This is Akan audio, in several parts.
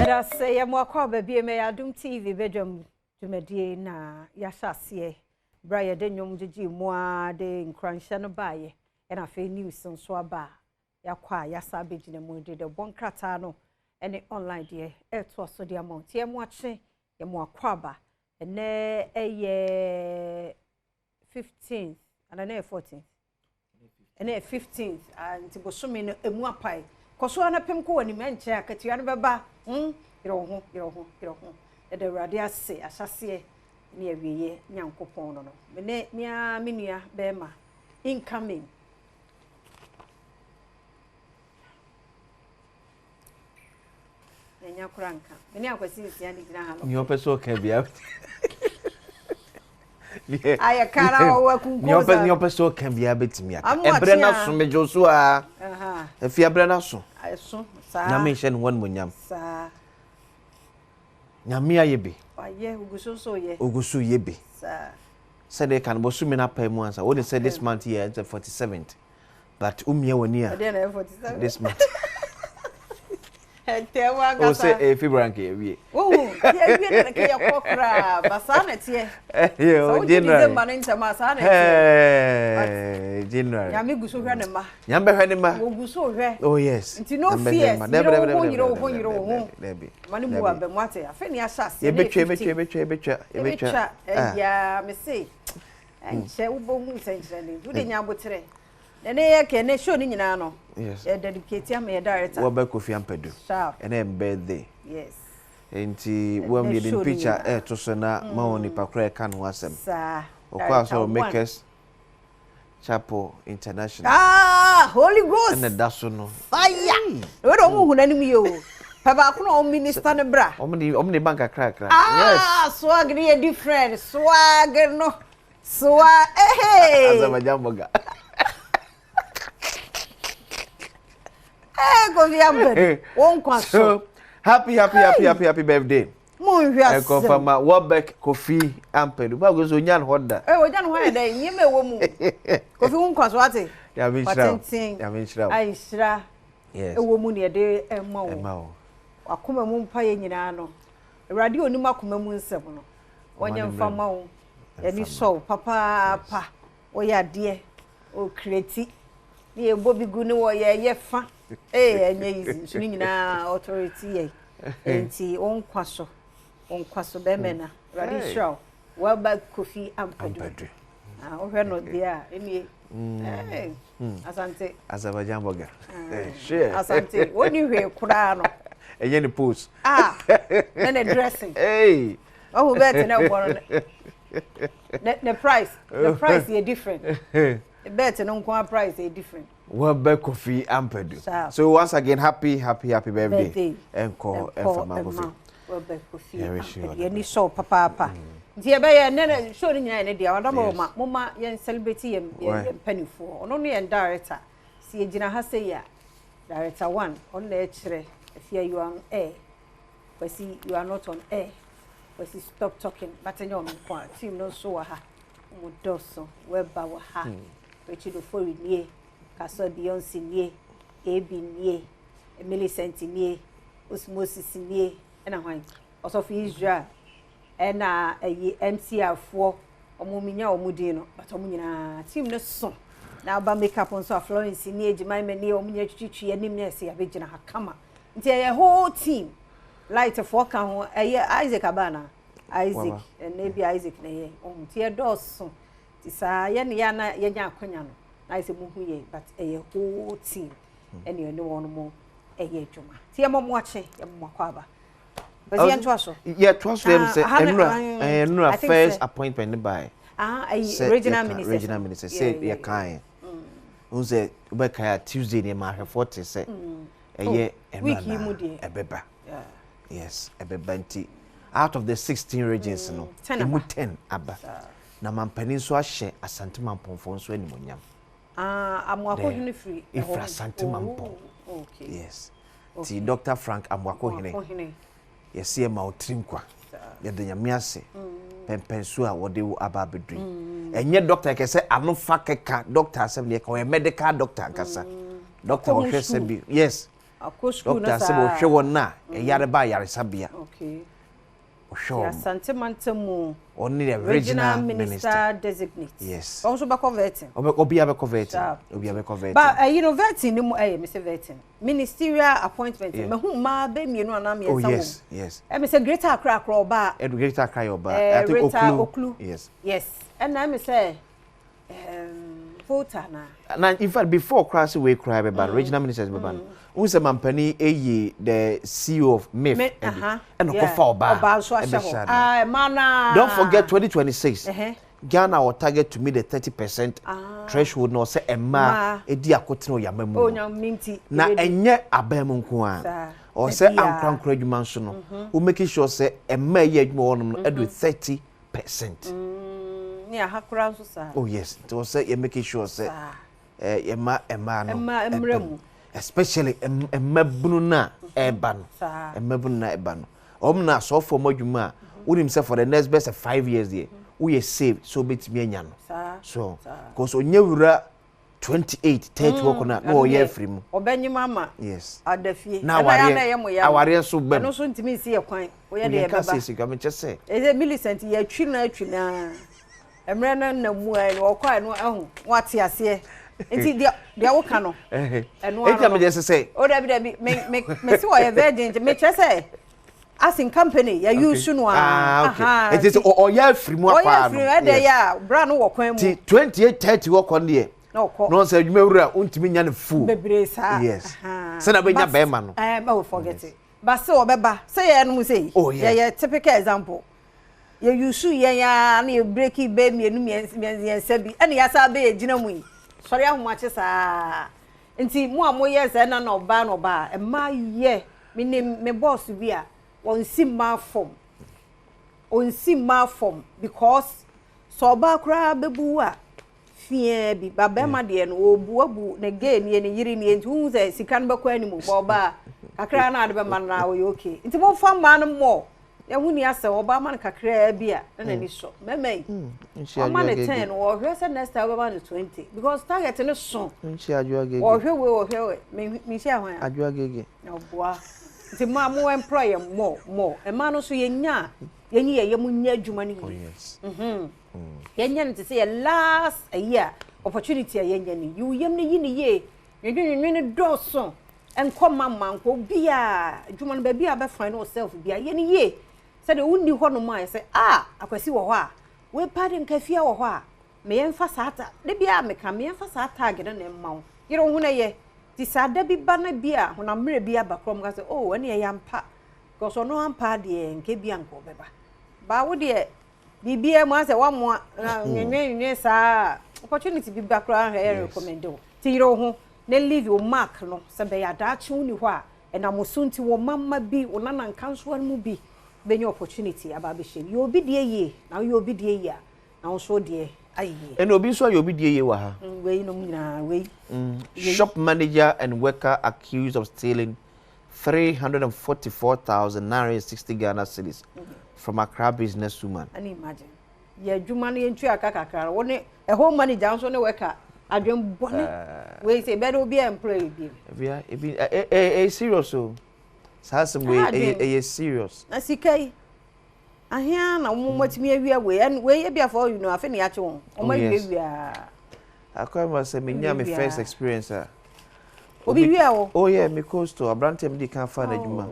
Let us say, I'm more baby, may Adom TV, Badwam Media, na Yashasi, Brian Denyum, Gigi, moi, de Cranshan Baye, and I feel news on Swaba, Yakwa, Yasabi, Jinemundi, the one cratano, and the online dear, it was so the amount. I'm watching, you're more quaba, and a year 15th, and a 14th, and a 15th, and to go swimming a more pie. Kosuana Pimco and Mencha, Katiana Baba, you know, the radia say, as I say, near we, young copono. Mene, mia, minia, bema, incoming. And your cranka. Many of us see Yannick. Your person can be out. I can't work. Your person can be a bit me. I'm Brenna from Joshua. If you are Brenna, I saw. Nation one munyam. Sir. Nyamia yebe. Yeah, Uguso ye. Ugusu yebe. Sir. Said they can bosu na pay once. I would say this month here it's the 47th. But umye wenia. Then 47. This month. Oh, say a Fibranke, we. Oh, yeah, we are a cocra, Basanet, yeah, dinner. Money to Massanet. Hey, dinner. Yamigus Ranema. Yamba Hanema. Uguso, oh, yes. Into no fear, never, you know, money more than what I finish us. You betcha, yeah, me say. And shall boom, saying, do the Yabutre. And they can show in Nano. Yes, dedicate him a director. Bawku Fiampedu. And then birthday. Yes. And when we did picture to Sona, Maoni Pacre can wasem. Sir, of course, our makers Chapel International. Ah, Holy Ghost. And the Dasono. Fire. We don't know enemy you. Papa, minister and bra. Omni banka crack. Ah, swagger different. Swagger no. Swag. Hey. As a majamboga. So happy birthday. I confirm my Warbeck coffee ampedu. What goes on yan hoda? Oh, don't worry, you may woman. Coffee won't cost what it? I shra. Yes, a woman a day and more. I come a moon pie in ano. A radio no macum moon seven. One young farmer, and you saw papa, oh, yeah, dear, oh, creative. Near Bobby Guno, yeah, fa. Eh, and swinging authority, and see on quasso bemena, radish, well back coffee and pedro. Oh, we're not there, any Asante, as a majamboga. Asante, when you hear Kurano, a yenny post. Ah, then a dressing. Hey, oh, better know one. The price is different. Better no price is different. Well, back coffee ampedu. So once again, happy birthday. And call for my coffee. Well, back coffee. You need so papa. Dear Bay, and then showing you an idea. Mamma, yen celebrity and penny for. Only and director. See, Gina Hasaya. Director one on the H. If you are on air, but see, you are not on air. But see, stop talking. But I know team no so ha. Mudoso, weba wa ha. Which you do for ye. Kaso Beyonce nie, AB nie, Millicent nie, Osmosis nie, and a wine. Also for Israel, and a MCR4, or Muminia or Mudino, but Omina, team no son. Now, by makeup on so Florence in age, my many or Munia Chichi and Nimnesi, a virgin Hakama. Until a whole team, light of Walker, Isaac Abana, Isaac, and maybe Isaac, on Tia Dawson. It's a Yana Quiniano. I say muhuye, but a whole team, and you know one more a year juma. See, I'm watching Makwaba. But the trust, yeah, trust them, say, first appointment by regional minister, say, you're kind. Who's a Ubeka Tuesday near my 40 say, a year and week, a beba. Yes, a bebanti. Out of the 16 regions, no, 10 abba. Naman Peninsula share a Santiman Ponfon so any munyam. I'm walking free. If a Santiman okay. Yes. See, Dr. Frank, I'm walking. Yes, see a maltrimqua. Yet the Yamiase, Pensua, what they will about be doing. And yet, doctor, I can say, I'm not fucking doctor, or a medical doctor, Doctor, yes. doctor say wo hwe won na yare ba yare sabia okay sure ya santimantamu only the regional minister designate yes also ba converting obi be converting but you know vetting mu Mr. vetting ministerial appointment me hu ma be mienu ana me oh yes me say greater Accra oba greater Accra oba I think Oklu yes and I me say voter na in fact before cross we cry about regional ministers be ban unse mampani the CEO of MIF and Okofa Oba mana don't forget 2026 Ghana will target to meet the 30% threshold no say emma edi akotene oyamamu na enye abam nko a o say ankran adwuma nso no we make sure say emma ye adwuma wonom no edu 30% yeah hakura nso sa oh yes to say you make sure say emma no emremu especially emabunu na eba no emabunu na eba no omna so for modwuma unim say for the next best 5 years there we save so betimi anya no so because onyewura 28 30 woko na no ye free mu obenyima ama yes adafie na aware so be no so ntimi si ekwan oye de beba ka say me chese eze Millicent ye atwi na emre na mu ai no okwa no ahu wate ase enti dia wo ka no eno enti me just say o da bi me si wo ye virgin me chese as in company ya use no it is oya free mu akwa no oya free ya bra no wo kwan mu 28 30 wo kon de no say adwuma wura untimi nya ne fu bebre sa yes say na benya be ma no I forget it but say obeba say ya no say ya typical example ya use ya na ya break be mienu sabi ene ya sa be gina mu sori ahomache sa nti mu amoye say na oba no ba e ma ye me boss bi a on si ma form because so ba kra bebu a fie bi baba ma de no obu na ge ni yiri ni ntu ze sikan be kwa ni mu ba kakra na ade be ma na o okay nti mo fa ma no mo ya huni ase oba ma kakra bi a na ni so memei ma na 10 o hwe se next time ba na 20 because target no so nchi ajua gege o hwe me shi ahwan ajua gege oboa nti ma mo employ more e ma no so yenya yenyi ye mu nya adwuma ni yes yenya nti say last a year opportunity yenya ni yu yem ni yini ye yedwinwin ni doso enkoma manko bia adwuma no ba bia be find yourself bia yeni ye say de wonni ho no ma say akwasi wo ho a we pardon kafia wo ho a me yemfa saata de bia me ka me yemfa saata agede na emma yire hu na ye ti sada bi ba na bia hona mre bia ba krom ga say oh ene ya mpa because ono ampa de nke bia nko beba ba wo de bibia mo ase wa mo nwenwen sa opportunity bi ba kra recommend o ti yire hu na leave your mark no se be ya da chi uni ho a na mo sunti wo mamma bi wo nana nkanso mu bi benye opportunity aba be she you obi de ye na you obi de ye na wo so de aye and obi so you obi de ye wa ha we no nyina we shop manager and worker accused of stealing 344,960 Ghana cedis from Accra businesswoman. And imagine ye adwuma no yentu akakakara woni a home manager so ne worker adwem bone we say better obi employee bi a serious so some way a serious na sikai ahia na mo matimi awia we and we bia for you know afi ne yache won o ma awia akwa ma say menya my first experience obi wia wo oh yeah me cost to abrantem di kan fa na adwuma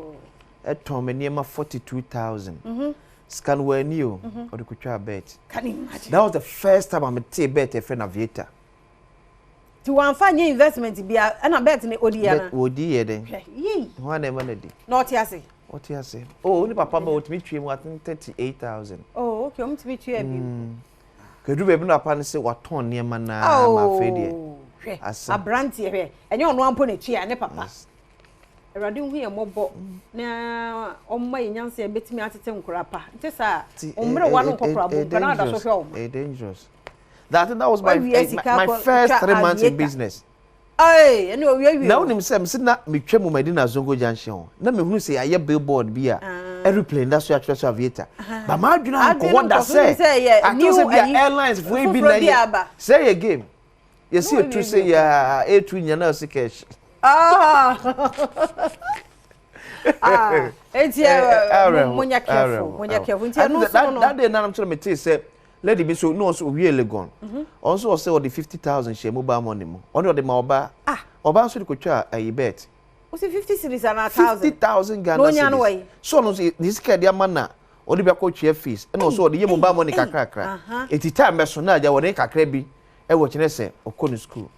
eton me niema 42,000 scan wani o de kutwa bet can you imagine that was the first time I met bet a friend aviator to one fanya investment bia na bet ne odiana odi ye den yi ho na ma na di not yase what you say oh ni papa ma otimi twie mu 38,000 oh okay otimi twie bi kedu be bi na papa ne se waton niema na ma fe de abrantie hwe enye ono ampo ne twie ne papa erade hu ye mobo na omma yenyanse betimi atete nkura pa nti sa omre wa no kokora bo kana da so hwe o dangerous that was my first 3 months in business ay ene o wi na unim sem se na metwam Medina Zongo Junction na me hunu se aye billboard bi a airplane that so atwa aviator ba ma adwuna anko wonder say new airlines we be na say a game you see to say ya a2 nya na se cash Ah. It's munya careful. That day now I'm trying to say lady be so no so really gone. Also say the 50,000 share mobile money mo. On the mobile. Oba so the twa a bet. Was 50 cities and 1,000. 50,000 Ghana cedis. So no this card dia man o de be ko twa fees. And also the mobile money kakra. Eti time be so na ja won kakra bi e wo kine say okonu school.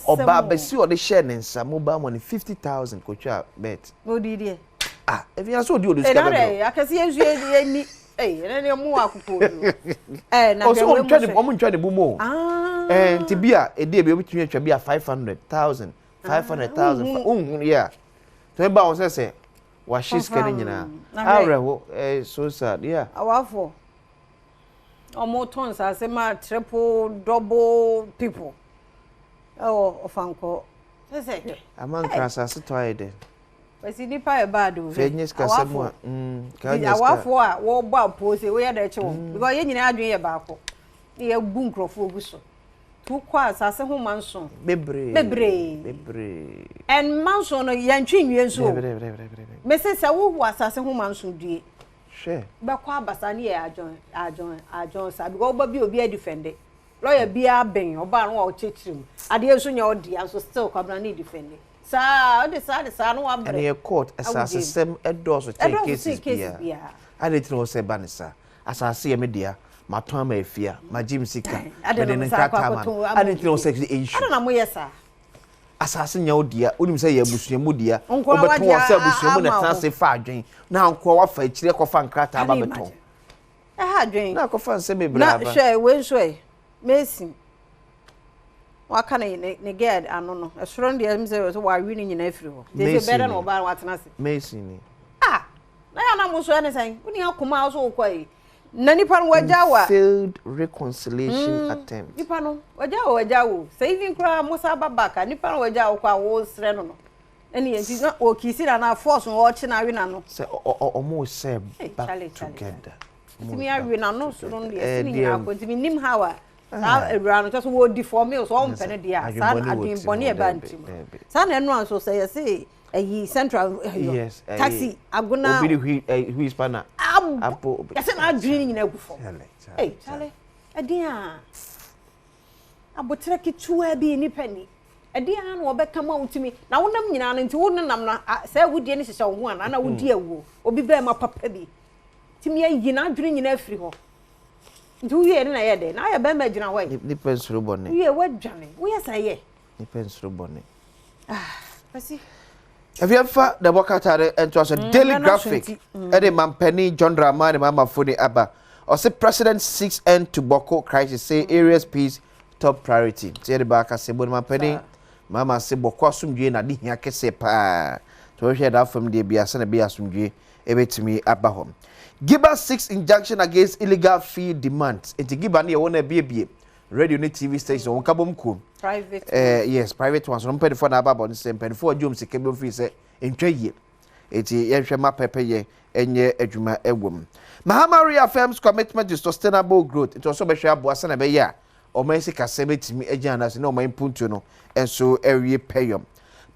Oba be si o de share nensa mobile money 50,000 ko twa bet. No di if you so do this kind of I can see you ni na mu akoko na so o ntwa de bumo tibia e dey be obitumi atwa bia 500,000 yeah to ba o say wa shiska ni nyina areho so sad yeah awafo omo tons ase ma triple double people ofanko say aman krasa se toide Basi nipa e bad o. Fenyes kasemo ka awafo a wo ba pose we ya da eche wo because ye nyina adwen ye baako. Ye bu nkrofo ogu so. Tu kwa asase ho manso. Bebre. En manso no yantwi nwie nso. Me se se wo asase ho manso due. She. Be kwa abasa ne ye ajon sa because oba bi obi a defend. Lawyer bia ben oba no wa chechirim. Ade enso nya odi aso still kwabra ne defend. Sa no wa bre. And your court asase sem edoso take cases bia. Ade tino se banisa. Asase ye media maton ma efia, ma jim sika. Ade no nkata ma. Ade tino se issue. Ade na mo yesa. Asase nya odia, onim se ye abusuamu dia. Obeton se abusuamu na transe fa adwen. Na nko wa fa akire ko fa nkata ba beton. Ha adwen. Na ko fa se bebre aba. Na hwe we nso e. Mesin. Waka ne get ano no esoro de am say so wa wi ni nyina afiri ho dey say better no ba watena se Mason na ya na mo so ene san uni akoma so kwai na nipa no waja wa failed reconciliation attempt nipa no waja wo say even kra musa babaka nipa no waja wo kwa wo sre no eni enti na o kisi na force wo chi na wi na no say omo say back together timi awi na no so no de ni na ko timi nim hawa sa ewra just wo deform so on pene dia sa adwin boni e ba ntim sa na enu anso say say ayi central yes taxi aguna obi who is pana apo yase na adwin nyina gufo chale adia abotre kitua bi ni pani adia na obeka ma utimi na wonam nyina na nti wonam na sa wudie ni hyehyɛ wo ho ana na wudie awo obi ba ma papa bi timi ayi na adwin nyina afiri ho ndu ye na ye de na ye be ma gina wa ni pensuro bonne ye wadwane wo ye sa ye ni pensuro bonne asi have you ever the wakatare ento so daily graphic e de mampani John Dramani mama foni aba or say president seeks end to Bawku crisis say areas peace top priority say the back say bon mampani mama say Bawku asumdwe na de hia kese pa to we hear that from the biasa na be asumdwe e betimi aba hom. Giba 6 injunction against illegal fee demands. Enti Giba na wona bie radio ne TV station won kabom ku. Private. Yes, private ones. No pay for na baba on say pay for jom sike be free say entwa yie. Enti ye hwe ma pepe ye enye adwuma ewom. Mahamari affirms commitment to sustainable growth. It also be hwe aboasa na be ya. O man sika se betimi agina se na o man puntu no enso ewie payom.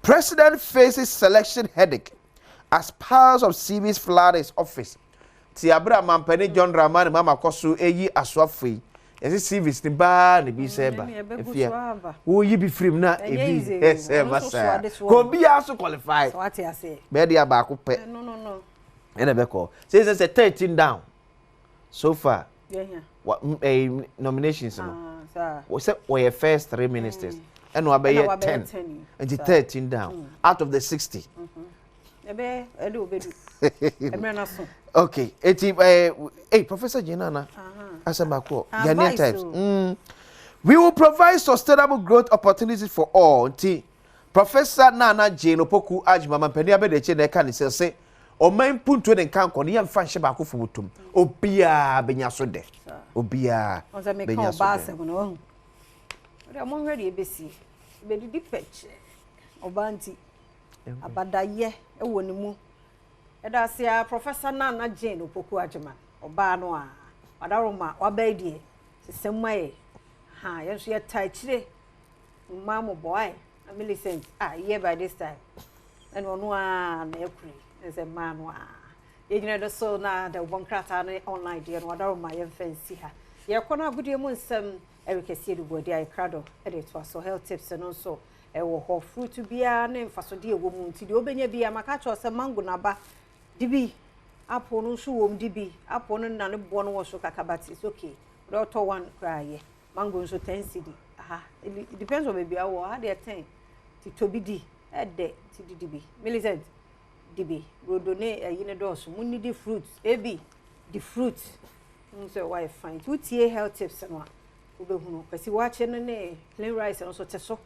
President faces selection headache as piles of CVs flood his office. Ti abra mampani John Dramani mama koso eyi aswafoi ese service ni ba ne bi se ba efia wo yi bi frame na ebi ese masa ko bi aso qualify so what you say be dia ba ko pe no ene be ko say 13 down so far what nominations no we say we first 3 ministers and we be 10 and 13 down out of the 60 ebe elu obedu emena so okay Professor Jinana Asamako Ghanaian Times we will provide sustainable growth opportunities for all Professor Nana Jane Opoku Ajima mampani abedeche na kan say o man punto den kan ko ne yam fa hye ba ko fubutum obia benya so de obia benya so de no ore mo hwede ebesi be didi peche obanti abadaye ewo ne mu eda sia Professor Nana Jane Opoku Ajima oba no a wadaroma wabaidie sesemaye ha yenso ye tai kire mama boy Millicent here by this time and on one April as a man you know the so na the one crata online dear and whatever my fancy her ye kona good you some Eric see the body I crado edit was so health tips and also a fruit to be a name for so dear woman to the obenya be a macacho or some mango naba dibi apple no shoe dibi apple no born was so kakabati it's okay daughter one cry mango so 10 cedi it depends on maybe how had their 10 to be di de to dibi Millicent dibi rodone yine dos mun need the fruits ebi the fruit so why fine to tie health tips no obehunu kasi wache no ne plain rice and also teso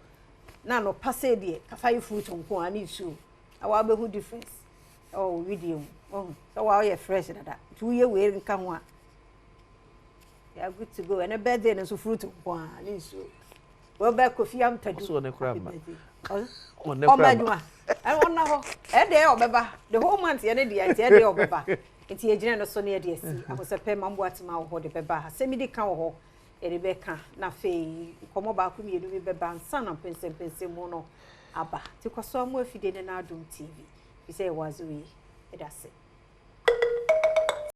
na no passe de kafa fruit onko ani su awa behu difference oh video so why you fresh that 2 year we nka ho a you are good to go and a birthday and so fruit onko ani su we ba kofi am tadu so ne kra ma oh ne kra ma and one ho e dey obeba the whole month ye ne dey dey obeba enti ejina no so ne dey si akosepe mambo atima ho de beba ha semi di kan ho Rebecca na fe komo ba ku mienu bi beba nsa na pense mu no aba ti kwaso amu afide ne na Adom TV bi say wazo yi edase